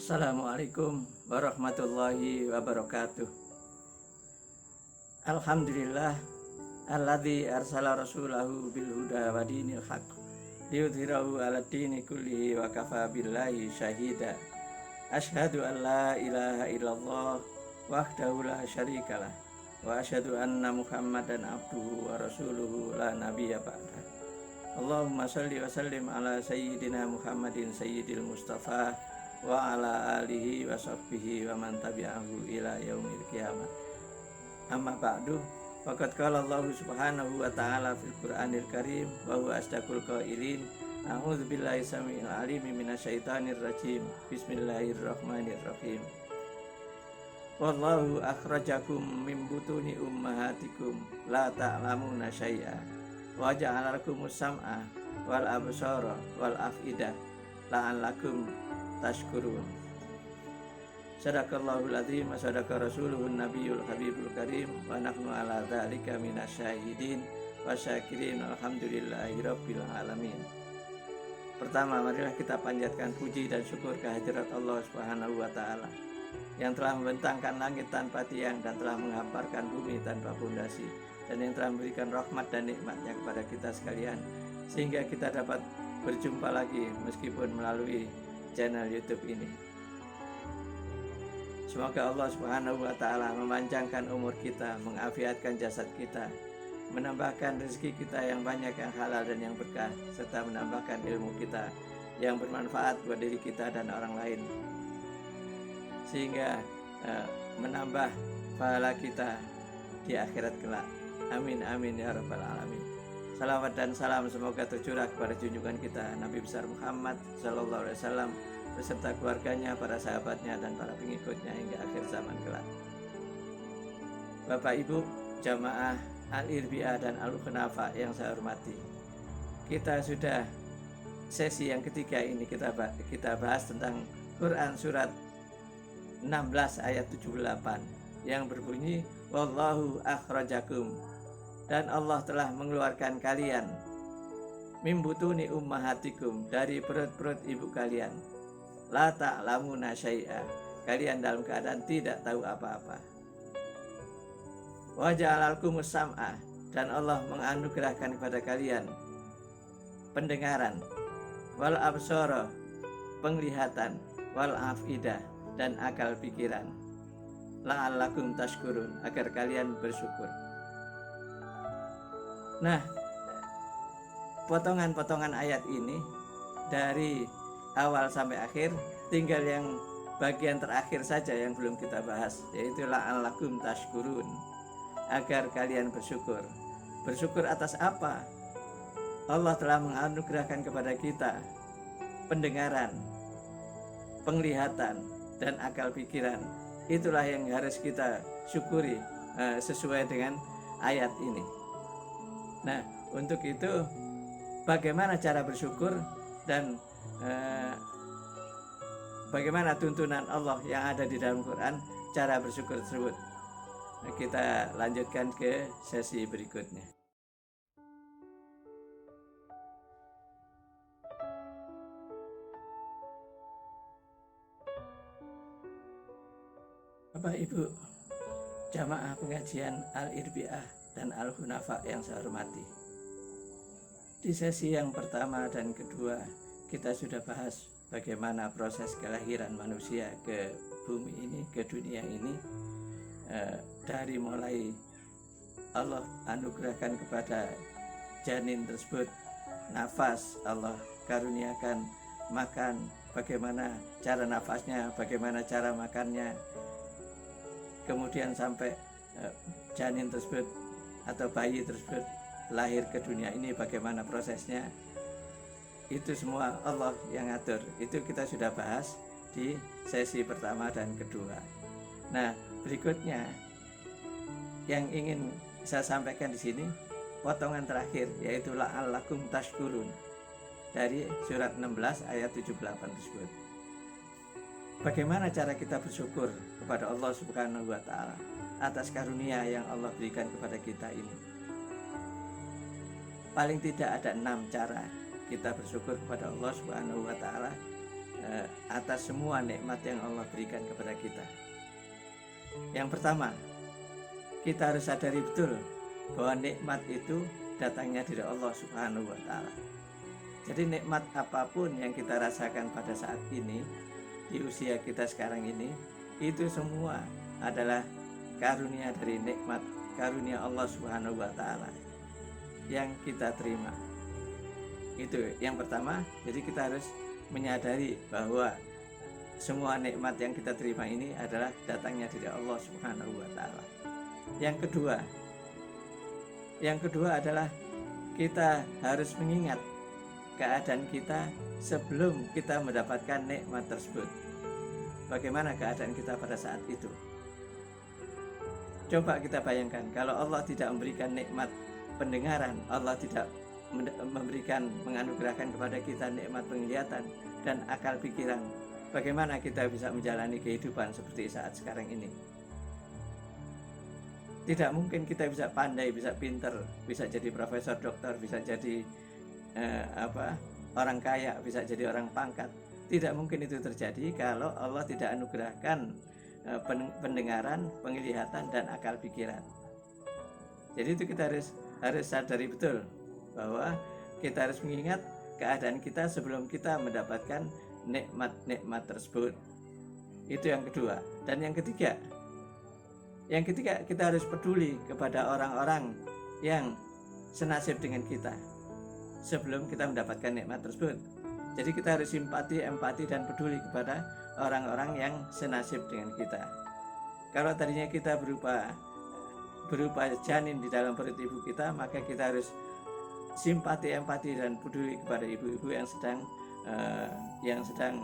Assalamualaikum warahmatullahi wabarakatuh. Alhamdulillah alladzi arsala rasulahu bil huda wa dinil haq liyudhhirahu 'ala dini kullihi wa kafa billahi syahida. Asyhadu an la ilaha illallah wahdahu la syarikalah wa asyhadu anna Muhammadan abduhu wa rasuluhu la nabiyya ba'dah. Allahumma shalli wa sallim ala sayyidina Muhammadin sayyidil mustafa wa ala alihi wa sahbihi wa man tabi'ahu ila yaumil qiyamah. Amma ba'du, faqad qala Allah subhanahu wa ta'ala fil Qur'anil Karim wa huwa asdaqul qailin. A'udzu billahi samii'il 'aliim minasyaitonir rajim. Bismillahirrahmanirrahim. Wallahu akhrajakum min butuni ummahatikum la ta'lamuna syai'a wa ja'alakumus sam'a wal absara wal af'idah la'allakum tashkurun. Sadaqallahul azim wa sadaqa rasuluhun nabiyul habibul karim wa nahnu ala dzalika minasyahidin wa syakirin alhamdulillahi rabbil alamin. Pertama, marilah kita panjatkan puji dan syukur kehadirat Allah Subhanahu wa taala yang telah membentangkan langit tanpa tiang dan telah menghamparkan bumi tanpa fondasi, dan yang telah memberikan rahmat dan nikmatnya kepada kita sekalian sehingga kita dapat berjumpa lagi meskipun melalui channel YouTube ini. Semoga Allah Subhanahu wa taala memanjangkan umur kita, mengafiatkan jasad kita, menambahkan rezeki kita yang banyak, yang halal dan yang berkah, serta menambahkan ilmu kita yang bermanfaat buat diri kita dan orang lain, sehingga menambah pahala kita di akhirat kelak. Amin amin ya rabbal alamin. Salawat dan salam semoga tercurah kepada junjungan kita Nabi besar Muhammad sallallahu alaihi wasallam beserta keluarganya, para sahabatnya dan para pengikutnya hingga akhir zaman kelak. Bapak Ibu jamaah Al-Irbi'ah dan Al-Khunafa yang saya hormati, kita sudah sesi yang ketiga ini kita bahas tentang Quran surat 16 ayat 78 yang berbunyi wallahu akhrajakum, dan Allah telah mengeluarkan kalian mim butuni ummahatikum, dari perut-perut ibu kalian, la ta'lamuna syai'a, kalian dalam keadaan tidak tahu apa-apa, wa ja'alakumus sam'a, dan Allah menganugerahkan kepada kalian pendengaran, wal absara, penglihatan, wal afidah, dan akal pikiran, la'allakum tashkurun, agar kalian bersyukur. Nah, potongan-potongan ayat ini dari awal sampai akhir, tinggal yang bagian terakhir saja yang belum kita bahas, yaitu la'allakum tashkurun, agar kalian bersyukur. Bersyukur atas apa? Allah telah menganugerahkan kepada kita pendengaran, penglihatan, dan akal pikiran. Itulah yang harus kita syukuri sesuai dengan ayat ini. Nah, untuk itu bagaimana cara bersyukur dan bagaimana tuntunan Allah yang ada di dalam Quran, cara bersyukur tersebut. Nah, kita lanjutkan ke sesi berikutnya. Bapak Ibu jamaah pengajian Al-Irbi'ah dan Al-Khunafa yang saya hormati, di sesi yang pertama dan kedua kita sudah bahas bagaimana proses kelahiran manusia ke bumi ini, ke dunia ini, dari mulai Allah anugerahkan kepada janin tersebut nafas, Allah karuniakan makan, bagaimana cara nafasnya, bagaimana cara makannya, kemudian sampai janin tersebut atau bayi tersebut lahir ke dunia ini, bagaimana prosesnya, itu semua Allah yang ngatur. Itu kita sudah bahas di sesi pertama dan kedua. Nah, berikutnya yang ingin saya sampaikan di sini potongan terakhir, yaitu la'allakum tashkurun, dari surat 16 ayat 78 tersebut. Bagaimana cara kita bersyukur kepada Allah Subhanahu wa taala atas karunia yang Allah berikan kepada kita ini? Paling tidak ada 6 cara kita bersyukur kepada Allah Subhanahu wa taala atas semua nikmat yang Allah berikan kepada kita. Yang pertama, kita harus sadari betul bahwa nikmat itu datangnya dari Allah Subhanahu wa Ta'ala. Jadi nikmat apapun yang kita rasakan pada saat ini, di usia kita sekarang ini, itu semua adalah karunia dari nikmat karunia Allah Subhanahu wa Ta'ala yang kita terima. Itu yang pertama. Jadi kita harus menyadari bahwa semua nikmat yang kita terima ini adalah datangnya dari Allah Subhanahu wa Ta'ala. Yang kedua adalah kita harus mengingat keadaan kita sebelum kita mendapatkan nikmat tersebut. Bagaimana keadaan kita pada saat itu? Coba kita bayangkan, kalau Allah tidak memberikan nikmat pendengaran, Allah tidak menganugerahkan kepada kita nikmat penglihatan dan akal pikiran, bagaimana kita bisa menjalani kehidupan seperti saat sekarang ini? Tidak mungkin kita bisa pandai, bisa pinter, bisa jadi profesor, dokter, bisa jadi orang kaya, bisa jadi orang pangkat. Tidak mungkin itu terjadi kalau Allah tidak anugerahkan pendengaran, penglihatan, dan akal pikiran. Jadi itu kita harus sadari betul bahwa kita harus mengingat keadaan kita sebelum kita mendapatkan nikmat-nikmat tersebut. Itu yang kedua. Dan yang ketiga kita harus peduli kepada orang-orang yang senasib dengan kita sebelum kita mendapatkan nikmat tersebut. Jadi kita harus simpati, empati, dan peduli kepada orang-orang yang senasib dengan kita. Kalau tadinya kita berupa janin di dalam perut ibu kita, maka kita harus simpati, empati, dan peduli kepada ibu-ibu yang sedang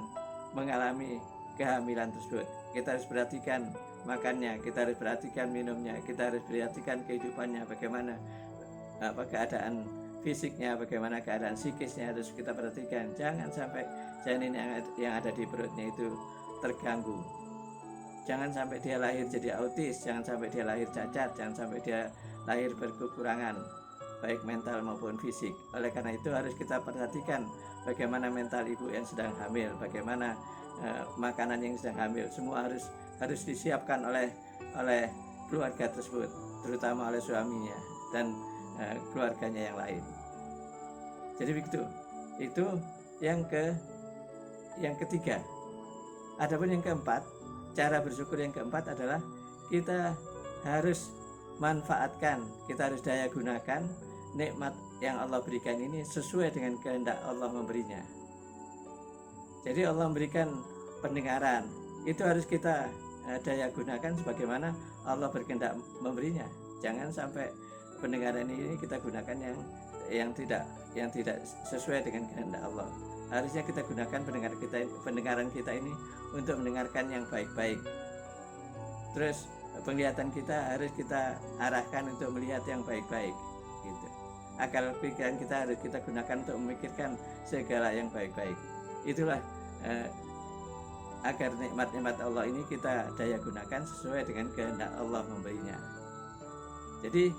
mengalami kehamilan tersebut. Kita harus perhatikan makannya, kita harus perhatikan minumnya, kita harus perhatikan kehidupannya, bagaimana keadaan fisiknya, bagaimana keadaan psikisnya, harus kita perhatikan. Jangan sampai janin yang ada di perutnya itu terganggu. Jangan sampai dia lahir jadi autis, jangan sampai dia lahir cacat, jangan sampai dia lahir berkekurangan baik mental maupun fisik. Oleh karena itu harus kita perhatikan bagaimana mental ibu yang sedang hamil, bagaimana makanan yang sedang hamil, semua harus disiapkan oleh keluarga tersebut, terutama oleh suaminya dan keluarganya yang lain. Jadi begitu. Itu yang ketiga. Adapun yang keempat, cara bersyukur yang keempat adalah kita harus manfaatkan, kita harus daya gunakan nikmat yang Allah berikan ini sesuai dengan kehendak Allah memberinya. Jadi Allah memberikan pendengaran, itu harus kita daya gunakan sebagaimana Allah berkehendak memberinya. Jangan sampai pendengaran ini kita gunakan yang tidak sesuai dengan kehendak Allah. Harusnya kita gunakan pendengaran kita ini untuk mendengarkan yang baik-baik. Terus penglihatan kita harus kita arahkan untuk melihat yang baik-baik, gitu. Akal pikiran kita harus kita gunakan untuk memikirkan segala yang baik-baik. Itulah agar nikmat-nikmat Allah ini kita daya gunakan sesuai dengan kehendak Allah memberinya. Jadi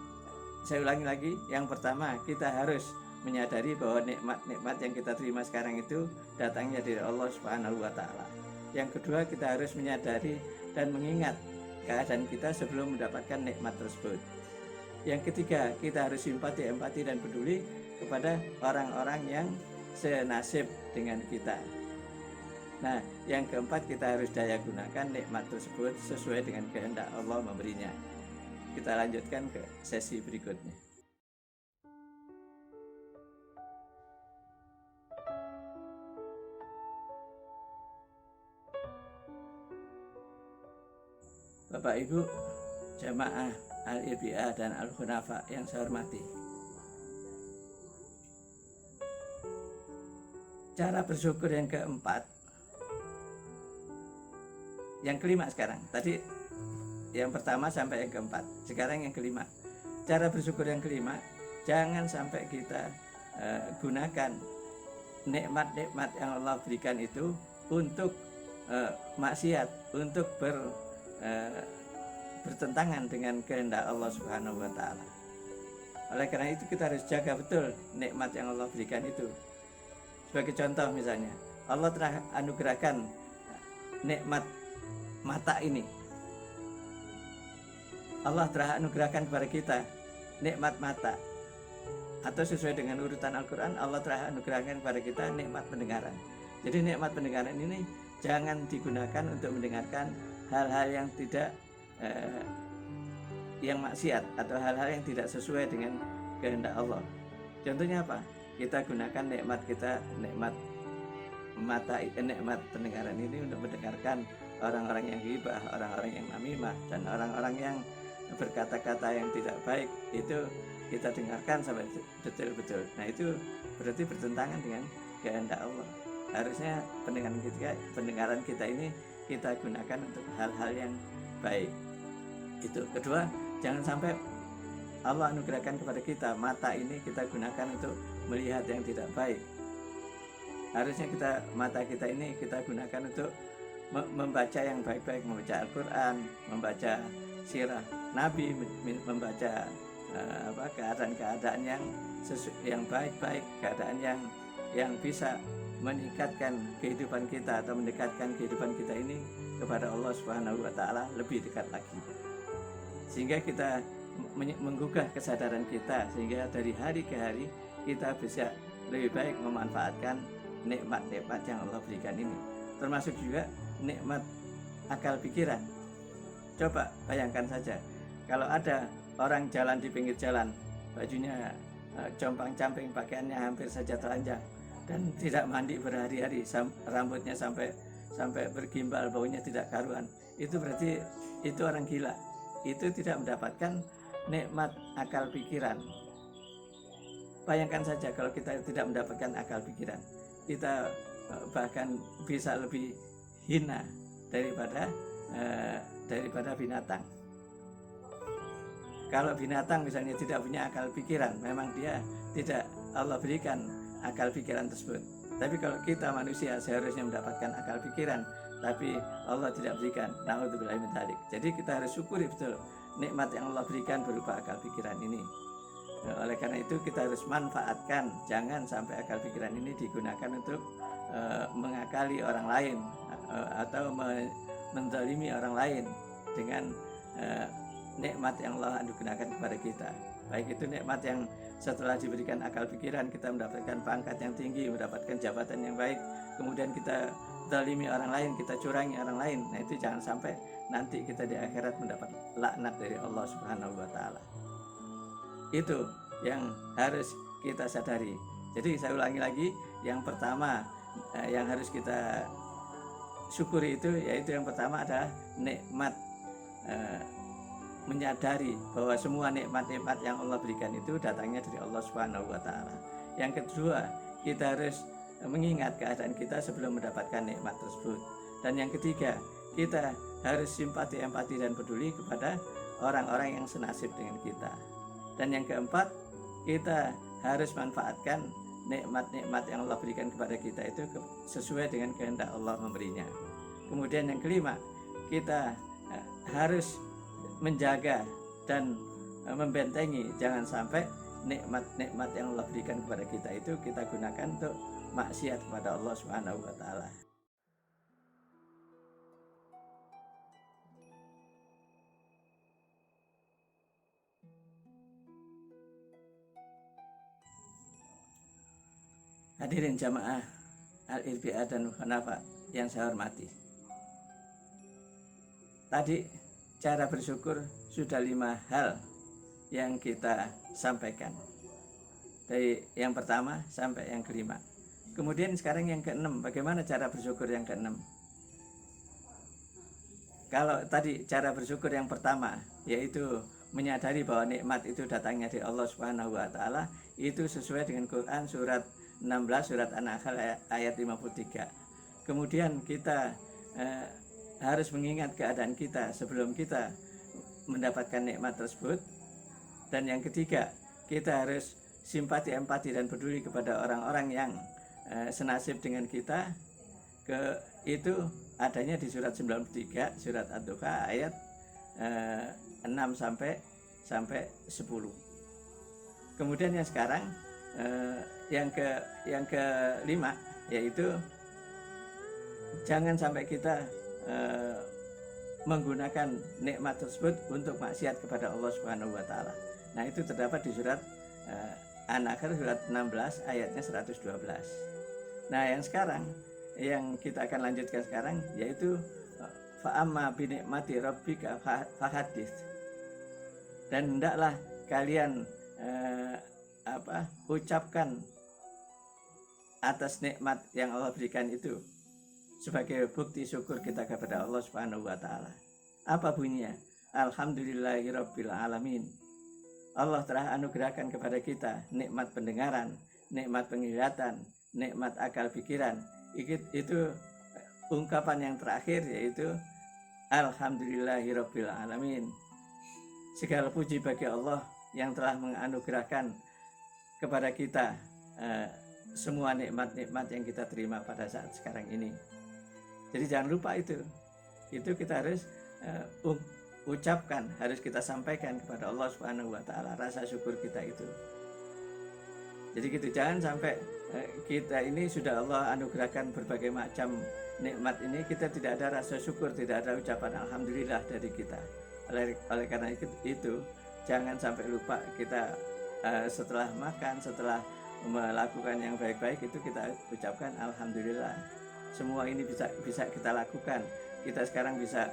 saya ulangi lagi, yang pertama kita harus menyadari bahwa nikmat-nikmat yang kita terima sekarang itu datangnya dari Allah Subhanahu wa Ta'ala. Yang kedua, kita harus menyadari dan mengingat keadaan kita sebelum mendapatkan nikmat tersebut. Yang ketiga, kita harus simpati, empati, dan peduli kepada orang-orang yang senasib dengan kita. Nah, yang keempat, kita harus daya gunakan nikmat tersebut sesuai dengan kehendak Allah memberinya. Kita lanjutkan ke sesi berikutnya. Bapak Ibu jamaah Al-Irbiah dan Al-Hunafa yang saya hormati, cara bersyukur yang keempat, yang kelima sekarang. Tadi yang pertama sampai yang keempat, sekarang yang kelima. Cara bersyukur yang kelima, jangan sampai kita gunakan nikmat-nikmat yang Allah berikan itu untuk maksiat, untuk bertentangan dengan kehendak Allah Subhanahu wa Ta'ala. Oleh karena itu kita harus jaga betul nikmat yang Allah berikan itu. Sebagai contoh misalnya, Allah telah anugerahkan nikmat mata ini. Allah telah anugerahkan kepada kita nikmat mata, atau sesuai dengan urutan Al-Quran, Allah telah anugerahkan kepada kita nikmat pendengaran. Jadi nikmat pendengaran ini jangan digunakan untuk mendengarkan hal-hal yang tidak yang maksiat atau hal-hal yang tidak sesuai dengan kehendak Allah. Contohnya apa? Kita gunakan nikmat kita, nikmat mata, nikmat pendengaran ini untuk mendengarkan orang-orang yang ghibah, orang-orang yang namimah, dan orang-orang yang berkata-kata yang tidak baik. Itu kita dengarkan sampai betul-betul. Nah, itu berarti bertentangan dengan kehendak Allah. Harusnya pendengaran kita ini kita gunakan untuk hal-hal yang baik. Itu. Kedua, jangan sampai Allah anugerahkan kepada kita mata ini kita gunakan untuk melihat yang tidak baik. Harusnya mata kita ini kita gunakan untuk membaca yang baik-baik, membaca Al-Quran, membaca sirah Nabi, membaca keadaan-keadaan yang baik-baik, keadaan yang bisa meningkatkan kehidupan kita atau mendekatkan kehidupan kita ini kepada Allah Subhanahu wa Ta'ala lebih dekat lagi, sehingga kita menggugah kesadaran kita, sehingga dari hari ke hari kita bisa lebih baik memanfaatkan nikmat-nikmat yang Allah berikan ini, termasuk juga nikmat akal pikiran. Coba bayangkan saja kalau ada orang jalan di pinggir jalan, bajunya compang-camping, pakaiannya hampir saja telanjang, dan tidak mandi berhari-hari, rambutnya sampai bergimbal, baunya tidak karuan. Itu berarti itu orang gila. Itu tidak mendapatkan nikmat akal pikiran. Bayangkan saja kalau kita tidak mendapatkan akal pikiran, kita bahkan bisa lebih hina daripada binatang. Kalau binatang misalnya tidak punya akal pikiran, memang dia tidak Allah berikan akal pikiran tersebut. Tapi kalau kita manusia seharusnya mendapatkan akal pikiran, tapi Allah tidak berikan. Na'udzubillahi min dzalik. Jadi kita harus syukuri betul nikmat yang Allah berikan berupa akal pikiran ini. Nah, oleh karena itu kita harus manfaatkan, jangan sampai akal pikiran ini digunakan untuk mengakali orang lain atau menzalimi orang lain dengan nikmat yang Allah anugerahkan kepada kita. Baik itu nikmat yang setelah diberikan akal pikiran kita mendapatkan pangkat yang tinggi, mendapatkan jabatan yang baik, kemudian kita zalimi orang lain, kita curangi orang lain. Nah, itu jangan sampai nanti kita di akhirat mendapat laknat dari Allah Subhanahu wa Ta'ala. Itu yang harus kita sadari. Jadi saya ulangi lagi, yang pertama yang harus kita syukuri itu, yaitu yang pertama adalah nikmat, menyadari bahwa semua nikmat-nikmat yang Allah berikan itu datangnya dari Allah Subhanahu wa Ta'ala. Yang kedua, kita harus mengingat keadaan kita sebelum mendapatkan nikmat tersebut. Dan yang ketiga, kita harus simpati, empati, dan peduli kepada orang-orang yang senasib dengan kita. Dan yang keempat, kita harus manfaatkan nikmat-nikmat yang Allah berikan kepada kita itu sesuai dengan kehendak Allah memberinya. Kemudian yang kelima, kita harus menjaga dan membentengi, jangan sampai nikmat-nikmat yang Allah berikan kepada kita itu kita gunakan untuk maksiat kepada Allah Subhanahu wa Ta'ala. Hadirin jamaah Al-Irbi'ah dan Hunafa yang saya hormati. Tadi cara bersyukur sudah 5 hal yang kita sampaikan, dari yang pertama sampai yang kelima. Kemudian sekarang yang keenam, bagaimana cara bersyukur yang keenam? Kalau tadi cara bersyukur yang pertama yaitu menyadari bahwa nikmat itu datangnya dari Allah Subhanahu wa Ta'ala, itu sesuai dengan Quran surat 16 surat An-Nahl ayat 53. Kemudian kita harus mengingat keadaan kita sebelum kita mendapatkan nikmat tersebut. Dan yang ketiga, kita harus simpati, empati, dan peduli kepada orang-orang yang senasib dengan kita. Itu adanya di surat 93 surat Ad-Duha ayat 6 sampai 10. Kemudian yang sekarang yang kelima yaitu jangan sampai kita menggunakan nikmat tersebut untuk maksiat kepada Allah Subhanahu wa taala. Nah, itu terdapat di surat An-Nahl surat 16 ayatnya 112. Nah, yang sekarang yang kita akan lanjutkan sekarang yaitu fa'amma bi nikmati rabbika fahadits. Dan hendaklah kalian ucapkan atas nikmat yang Allah berikan itu sebagai bukti syukur kita kepada Allah Subhanahu wa taala. Apa bunyinya? Alhamdulillahirabbil alamin. Allah telah anugerahkan kepada kita nikmat pendengaran, nikmat penglihatan, nikmat akal pikiran. Itu ungkapan yang terakhir yaitu Alhamdulillahirabbil alamin. Segala puji bagi Allah yang telah menganugerahkan kepada kita semua nikmat-nikmat yang kita terima pada saat sekarang ini. Jadi jangan lupa itu kita harus ucapkan, harus kita sampaikan kepada Allah Subhanahu wa taala rasa syukur kita itu. Jadi gitu, jangan sampai kita ini sudah Allah anugerahkan berbagai macam nikmat ini, kita tidak ada rasa syukur, tidak ada ucapan alhamdulillah dari kita. Oleh karena itu jangan sampai lupa kita setelah makan, setelah melakukan yang baik-baik itu kita ucapkan alhamdulillah. Semua ini bisa kita lakukan. Kita sekarang bisa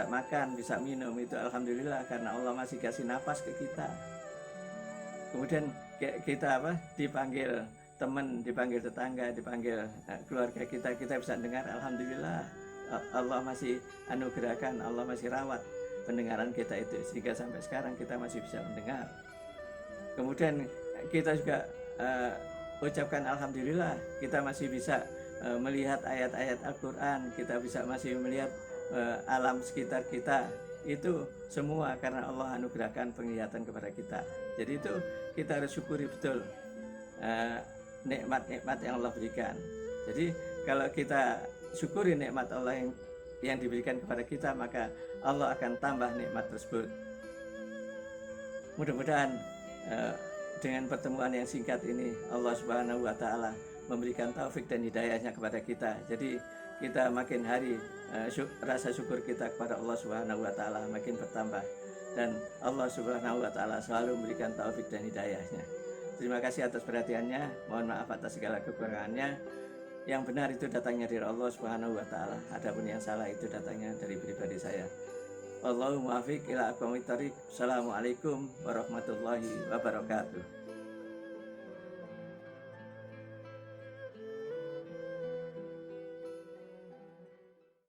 makan, bisa minum, itu alhamdulillah karena Allah masih kasih napas ke kita. Kemudian kita dipanggil teman, dipanggil tetangga, dipanggil keluarga kita bisa dengar alhamdulillah. Allah masih anugerahkan, Allah masih rawat pendengaran kita itu sehingga sampai sekarang kita masih bisa mendengar. Kemudian kita juga ucapkan alhamdulillah, kita masih bisa melihat ayat-ayat Al-Quran, kita masih melihat alam sekitar kita. Itu semua karena Allah anugerahkan penglihatan kepada kita. Jadi itu kita harus syukuri betul nikmat-nikmat yang Allah berikan. Jadi kalau kita syukuri nikmat Allah yang diberikan kepada kita, maka Allah akan tambah nikmat tersebut. Mudah-mudahan dengan pertemuan yang singkat ini Allah Subhanahu wa taala memberikan taufik dan hidayahnya kepada kita. Jadi kita makin hari rasa syukur kita kepada Allah Subhanahu wa taala makin bertambah, dan Allah Subhanahu wa taala selalu memberikan taufik dan hidayahnya. Terima kasih atas perhatiannya. Mohon maaf atas segala kekurangannya. Yang benar itu datangnya dari Allah Subhanahu wa taala. Adapun yang salah itu datangnya dari pribadi saya. Allahumma muwaffiq ila aqwamit thoriq. Assalamualaikum warahmatullahi wabarakatuh.